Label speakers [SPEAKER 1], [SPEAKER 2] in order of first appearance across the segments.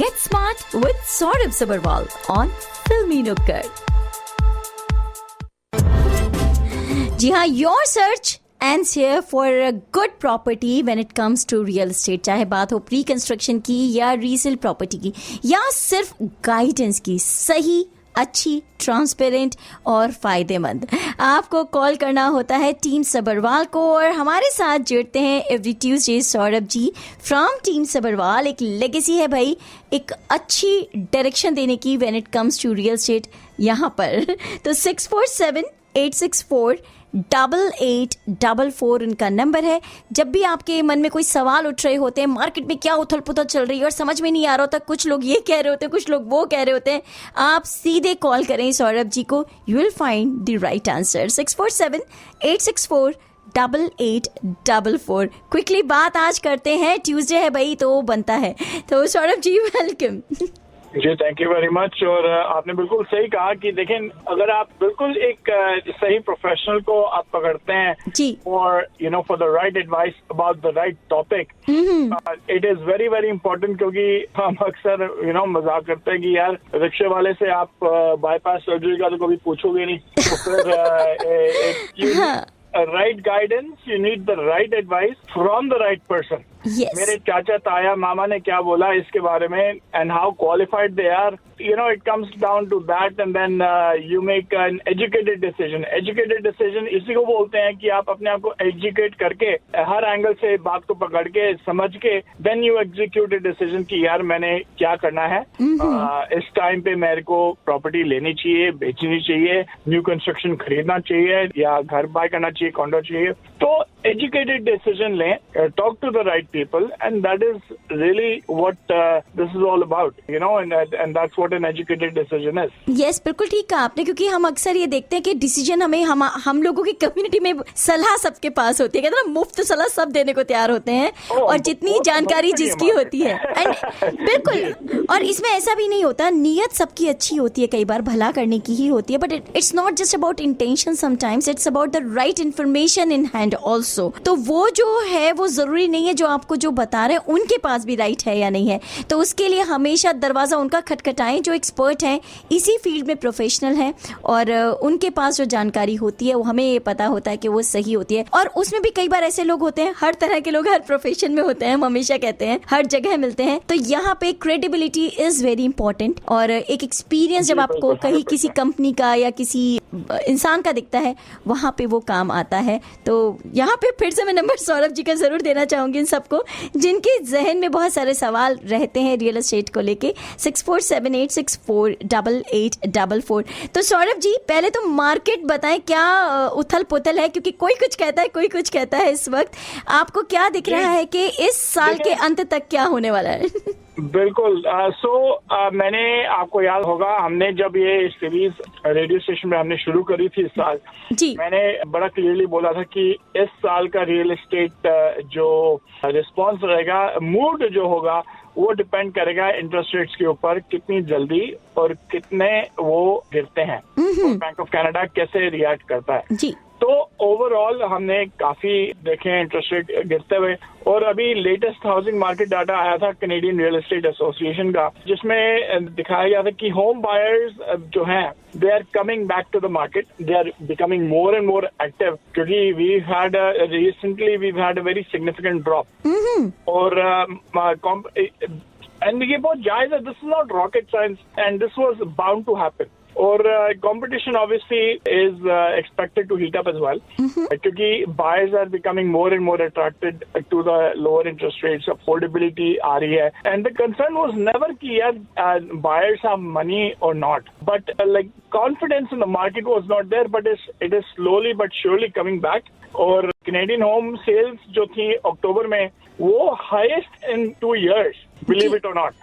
[SPEAKER 1] Get smart with Saurabh Sabharwal on Filmy Nukkad. जी हाँ, your search ends here for a good property when it comes to real estate. चाहे बात हो pre construction की या resale property की या सिर्फ गाइडेंस की, सही, अच्छी, ट्रांसपेरेंट और फायदेमंद, आपको कॉल करना होता है टीम सबरवाल को। और हमारे साथ जुड़ते हैं every Tuesday Saurabh ji from team Sabharwal. एक लेगेसी है भाई, एक अच्छी डायरेक्शन देने की when it comes to real estate यहाँ पर। तो 647-864-8844 उनका नंबर है। जब भी आपके मन में कोई सवाल उठ रहे होते हैं, मार्केट में क्या उथल पुथल चल रही है और समझ में नहीं आ रहा होता, कुछ लोग ये कह रहे होते हैं, कुछ लोग वो कह रहे होते हैं, आप सीधे कॉल करें सौरभ जी को, you will find the right answer. 647-864-8844। Quickly बात आज करते हैं, ट्यूसडे है भाई तो बनता है। तो सौरभ जी वेलकम।
[SPEAKER 2] जी थैंक यू वेरी मच। और आपने बिल्कुल सही कहा कि देखें, अगर आप बिल्कुल एक सही प्रोफेशनल को आप पकड़ते हैं
[SPEAKER 1] जी,
[SPEAKER 2] और you know for the right advice about the right topic, it is very very important. क्योंकि हम अक्सर यू नो मजाक करते हैं कि यार रिक्शे वाले से आप बाईपास सर्जरी का तो कभी पूछोगे नहीं, तो फिर right guidance, you need the right advice from the right person.
[SPEAKER 1] yes.
[SPEAKER 2] मेरे चाचा ताया मामा ने क्या बोला इसके बारे में and how qualified they are, you know, it comes down to that and then you make an educated decision. Educated decision इसी को बोलते हैं कि आप अपने आप को educate करके हर एंगल से बात को पकड़ के समझ के then you execute a decision कि यार मैंने क्या करना है। इस टाइम पे मेरे को प्रॉपर्टी लेनी चाहिए, बेचनी चाहिए, न्यू कंस्ट्रक्शन खरीदना चाहिए या घर बाय करना चाहिए, कॉन्डो चाहिए। तो educated decision लें, talk to the right people and that is really what this is all about, you know, and that's what an educated decision is.
[SPEAKER 1] Yes, बिल्कुल ठीक कहा आपने। क्योंकि हम अक्सर ये देखते हैं कि डिसीजन हमें हम लोगों की कम्युनिटी में सलाह सबके पास होती है, कहते हैं ना, मुफ्त सलाह सब देने को तैयार होते हैं और जितनी जानकारी जिसकी होती है एंड बिल्कुल। और इसमें ऐसा भी नहीं होता, नियत सबकी अच्छी होती है, कई बार भला करने की ही होती है, but it's not just about intention, sometimes it's about the right information in hand also. तो वो जो है वो जरूरी नहीं है जो आपको जो बता रहे हैं उनके पास भी राइट है या नहीं है। तो उसके लिए हमेशा दरवाजा उनका खटखटाएं जो एक्सपर्ट हैं, इसी फील्ड में प्रोफेशनल हैं और उनके पास जो जानकारी होती है वो हमें ये पता होता है कि वो सही होती है। और उसमें भी कई बार ऐसे लोग होते हैं, हर तरह के लोग हर प्रोफेशन में होते हैं, हम हमेशा कहते हैं, हर जगह मिलते हैं। तो यहाँ पे क्रेडिबिलिटी इज वेरी इंपॉर्टेंट और एक एक्सपीरियंस जब आपको कहीं किसी कंपनी का या किसी इंसान का दिखता है वहां पे वो काम आता है। तो यहाँ पे फिर से मैं नंबर सौरभ जी का जरूर देना चाहूंगी इन सबको जिनके जहन में बहुत सारे सवाल रहते हैं रियल एस्टेट को लेके। 647-864-8844। तो सौरभ जी पहले तो मार्केट बताएं, क्या उथल पुथल है? क्योंकि कोई कुछ कहता है, कोई कुछ कहता है। इस वक्त आपको क्या दिख रहा है कि इस साल के अंत तक क्या होने वाला है?
[SPEAKER 2] बिल्कुल। मैंने, आपको याद होगा, हमने जब ये सीरीज रेडियो स्टेशन में हमने शुरू करी थी इस साल
[SPEAKER 1] जी,
[SPEAKER 2] मैंने बड़ा क्लियरली बोला था कि इस साल का रियल एस्टेट जो रिस्पांस रहेगा, मूड जो होगा, वो डिपेंड करेगा इंटरेस्ट रेट्स के ऊपर, कितनी जल्दी और कितने वो गिरते हैं, बैंक ऑफ कनाडा कैसे रिएक्ट करता है जी। तो ओवरऑल हमने काफी देखे इंटरेस्ट रेट गिरते हुए। और अभी लेटेस्ट हाउसिंग मार्केट डाटा आया था कनेडियन रियल एस्टेट एसोसिएशन का, जिसमें दिखाया गया था कि होम बायर्स जो हैं they are coming back to the market, they are becoming more and more active. क्योंकि we had recently a very significant drop और एंड ये बहुत जायज है, this is not rocket science and this was bound to happen. और competition obviously is expected to heat up as well, क्योंकि buyers are becoming more and more attracted to the lower interest rates, affordability आ रही है, and the concern was never कि यार buyers have money or not, but like confidence in the market was not there, but it is slowly but surely coming back। और Canadian home sales जो थी अक्टूबर में वो highest in 2 years, believe it और not.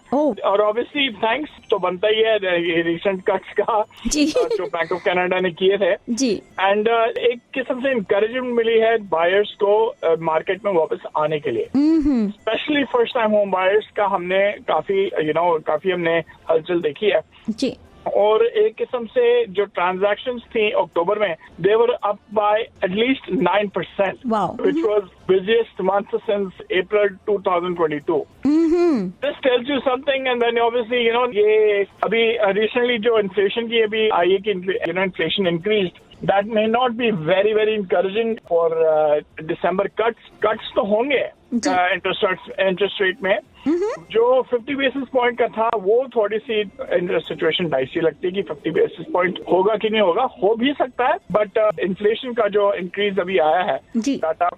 [SPEAKER 2] और obviously thanks तो बनता ही है रिसेंट कट्स का जो बैंक ऑफ कनाडा ने किए थे जी। एंड एक किस्म से इंकरेजमेंट मिली है बायर्स को मार्केट में वापस आने के लिए, specially first time home buyers का हमने काफी हमने हलचल देखी है जी। और एक किस्म से जो ट्रांजैक्शंस थी अक्टूबर में, they were up by at least 9%, which was busiest month since April 2022। This tells you something, and then obviously, ये अभी recently जो inflation की अभी आई है कि inflation increased. That may not be very, very encouraging for December cuts. Cuts तो होंगे interest rate में. जो 50 बेसिस पॉइंट का था वो थोड़ी सी सिचुएशन डाइसी लगती है कि 50 बेसिस पॉइंट होगा कि नहीं होगा, हो भी सकता है, बट इन्फ्लेशन का जो इंक्रीज अभी आया है डाटा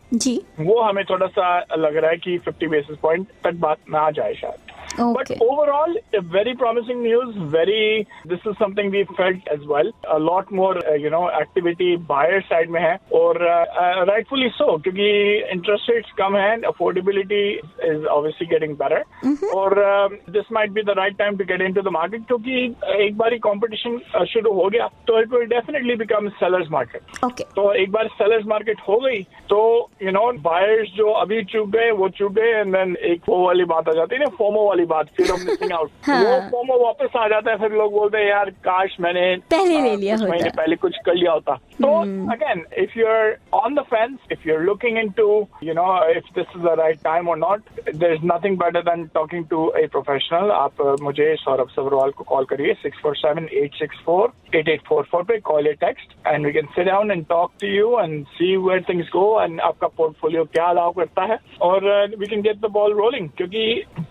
[SPEAKER 2] वो हमें थोड़ा सा लग रहा है कि 50 बेसिस पॉइंट तक बात ना आ जाए शायद. But overall, very promising news. This is something we felt as well. A lot more, activity buyer side में है, और rightfully so, क्योंकि interest rates कम हैं, affordability is obviously getting better. और this might be the right time to get into the market, क्योंकि एक बार competition शुरू हो गया, तो it will definitely become sellers market.
[SPEAKER 1] Okay.
[SPEAKER 2] तो एक बार sellers market हो गई, तो buyers जो अभी चूक गए वो चूक गए, and then एक वो वाली बात आ जाती है ना, FOMO वाली बात, fear of missing out. वो FOMO वापस आ जाता है, फिर लोग बोलते हैं यार काश मैंने
[SPEAKER 1] पहले ले लिया होता,
[SPEAKER 2] महीने पहले कुछ कर लिया होता. So again, if you're on the fence, if you're looking into, if this is the right time or not, there's nothing better than talking to a professional. आप मुझे सौरभ सब्रवाल को कॉल करिए 647-864-8844 पे, call or text, and we can sit down and talk to you and see where things go and आपका portfolio क्या allow करता है, और we can get the ball rolling, क्योंकि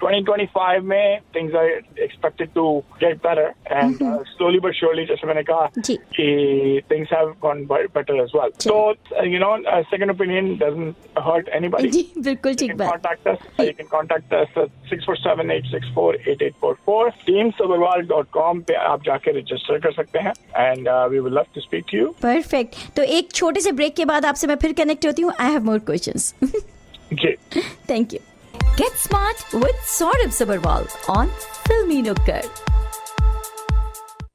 [SPEAKER 2] 2025 में things are expected to get better, and slowly but surely, जैसे मैंने कहा कि things have gone better as well. So, second opinion doesn't hurt anybody.
[SPEAKER 1] जी, बिल्कुल ठीक बात.
[SPEAKER 2] You can contact us at 647-864-8844. teamsabarwal.com पे आप जाके रजिस्टर कर सकते हैं, and we would love to speak to you.
[SPEAKER 1] Perfect. तो एक छोटे से ब्रेक के बाद आपसे मैं फिर कनेक्ट होती हूँ. I have more questions.
[SPEAKER 2] Ji.
[SPEAKER 1] Thank you. Get smart with Saurabh Sabharwal on Filmy Nukkad.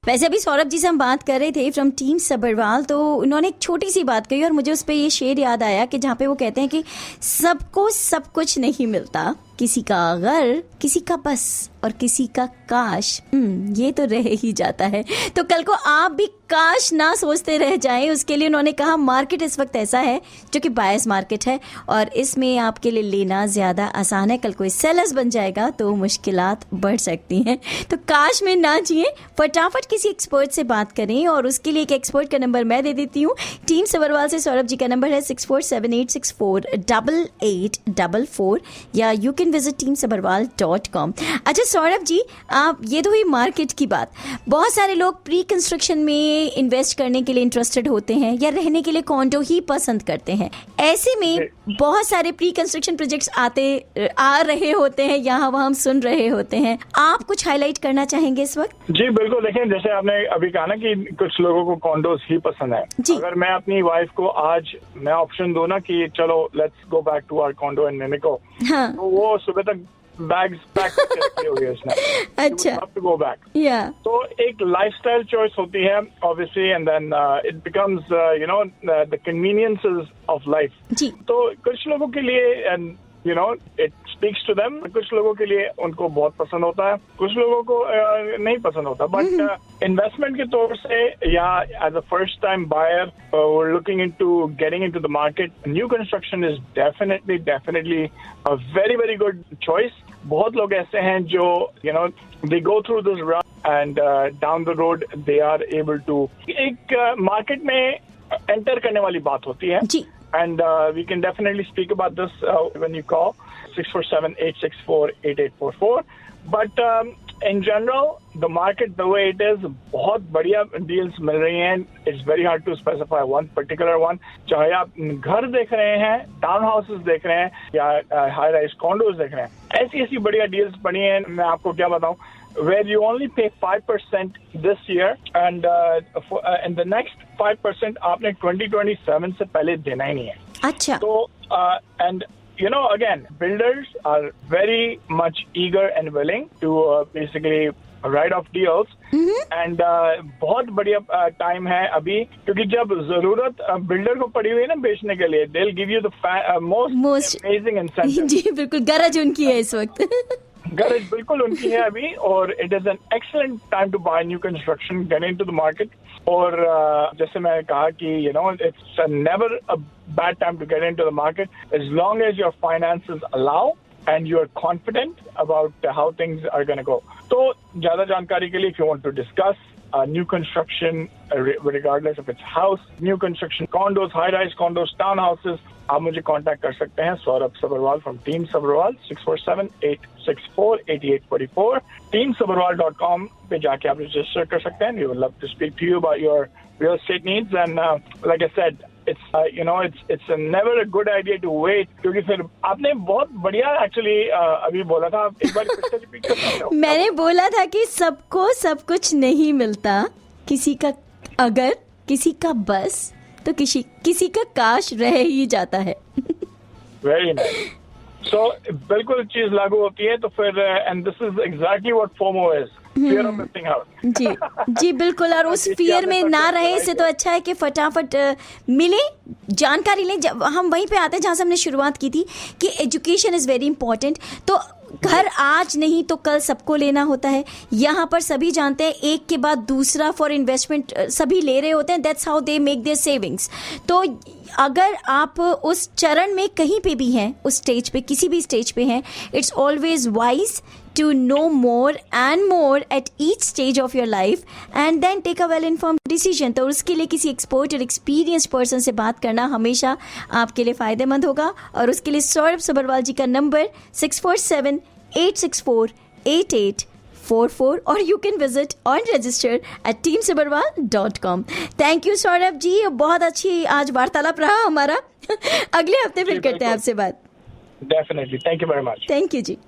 [SPEAKER 1] वैसे अभी सौरभ जी से हम बात कर रहे थे फ्रॉम टीम सबरवाल, तो उन्होंने एक छोटी सी बात कही और मुझे उस पे ये शेर याद आया कि जहाँ पे वो कहते हैं कि सबको सब कुछ नहीं मिलता, किसी का अगर, किसी का बस और किसी का काश, ये तो रह ही जाता है. तो कल को आप भी काश ना सोचते रह जाएं, उसके लिए उन्होंने कहा मार्केट इस वक्त ऐसा है जो कि बायर्स मार्केट है और इसमें आपके लिए लेना ज्यादा आसान है. कल कोई सेलर्स बन जाएगा तो मुश्किलात बढ़ सकती हैं. तो काश में ना जिए, फटाफट किसी एक्सपर्ट से बात करें, और उसके लिए एक एक्सपर्ट का नंबर मैं दे देती हूँ. टीम सबरवाल से सौरभ जी का नंबर है 6478648844, या यू कैन विजिट teamsabarwal.com. अच्छा सौरभ जी, आप ये तो हुई मार्केट की बात. बहुत सारे लोग प्री कंस्ट्रक्शन में इन्वेस्ट करने के लिए इंटरेस्टेड होते हैं या रहने के लिए कॉन्डो ही पसंद करते हैं. ऐसे में बहुत सारे प्री कंस्ट्रक्शन प्रोजेक्ट्स आ रहे होते हैं, यहाँ वहाँ हम सुन रहे होते हैं. आप कुछ हाईलाइट करना चाहेंगे इस वक्त?
[SPEAKER 2] जी बिल्कुल. देखिए, जैसे आपने अभी कहा ना कि कुछ लोगों को कॉन्डोज ही पसंद है. अगर मैं अपनी वाइफ को आज मैं ऑप्शन दूं ना कि चलो let's go back to our condo in Mimico, तो वो सुबह तक बैग्स पैक करके रखे हुए उसने. अच्छा, टू गो बैक. तो एक लाइफस्टाइल चॉइस होती है obviously, and then it becomes the conveniences of life. तो कुछ लोगों के लिए it speaks to them. कुछ लोगों के लिए उनको बहुत पसंद होता है, कुछ लोगों को नहीं पसंद होता. बट इन्वेस्टमेंट के तौर से या as a first time buyer we're looking into getting into the market, new construction is definitely a very good choice. बहुत लोग ऐसे हैं जो they go through this run and down the road they are able to एक market में enter करने वाली बात होती है. And we can definitely speak about this when you call 647-864-8844. But in general, the market the way it is, बहुत बढ़िया deals मिल रही हैं. It's very hard to specify one particular one. चाहे आप घर देख रहे हैं, टाउन हाउसेस देख रहे हैं, या हाई राइज कॉन्डोज देख रहे हैं, ऐसी बढ़िया डील्स बनी हैं. मैं आपको क्या बताऊं, where you only pay 5% this year, and the next 5% आपने 2027 से पहले देना ही नहीं है. अच्छा. तो and again, builders are very much eager and willing to basically write off deals, and बहुत बढ़िया टाइम है अभी, क्योंकि जब जरूरत बिल्डर को पड़ी हुई है ना बेचने के लिए, they'll give you the most amazing incentive. जी बिल्कुल, गरज उनकी है इस वक्त. गरज बिल्कुल उनकी है अभी, और it is an excellent time to buy new construction, get into the market. और जैसे मैंने कहा कि it's never a bad time to get into the market as long as your finances allow. and you are confident about how things are going to go. तो ज़्यादा जानकारी के लिए if you want to discuss new construction, regardless of its house, new construction condos, high-rise condos, townhouses, आप मुझे contact कर सकते हैं Saurabh Sabharwal from Team Sabharwal 647-864-8844 teamsabharwal.com पे जाके आप रजिस्टर कर सकते हैं. We would love to speak to you about your real estate needs, and like I said, it's never a good idea to wait, क्योंकि फिर आपने बहुत बढ़िया एक्चुअली अभी बोला था, एक बार फिर से रिपीट कर सकते हो.
[SPEAKER 1] मैंने बोला था कि सबको सब कुछ नहीं मिलता, किसी का अगर, किसी का बस, तो किसी का काश रह ही जाता है.
[SPEAKER 2] Very nice. सो बिल्कुल चीज लागू होती है तो फिर, and this is exactly what FOMO is, fear of missing out.
[SPEAKER 1] जी बिल्कुल. और उस फियर में ना रहे से तो अच्छा है कि फटाफट मिले, जानकारी लें. जब हम वहीं पे आते हैं जहाँ से हमने शुरुआत की थी कि एजुकेशन इज़ वेरी इंपॉर्टेंट. तो घर आज नहीं तो कल सबको लेना होता है. यहाँ पर सभी जानते हैं एक के बाद दूसरा फॉर इन्वेस्टमेंट सभी ले रहे होते हैं. That's how they make their savings. तो अगर आप उस चरण में कहीं पे भी हैं, उस स्टेज पे, किसी भी स्टेज पे हैं, it's always wise to know more and more at each stage of your life and then take a well informed decision. तो उसके लिए किसी एक्सपर्ट और एक्सपीरियंस्ड पर्सन से बात करना हमेशा आपके लिए फ़ायदेमंद होगा. और उसके लिए सौरभ सबरवाल जी का नंबर 647-864-8844 और you can visit or register at teamsabharwal.com. Thank you Saurabh ji, बहुत अच्छी आज वार्तालाप रहा हमारा. अगले हफ्ते फिर करते हैं आपसे बात.
[SPEAKER 2] Definitely. Thank you very much.
[SPEAKER 1] Thank you ji.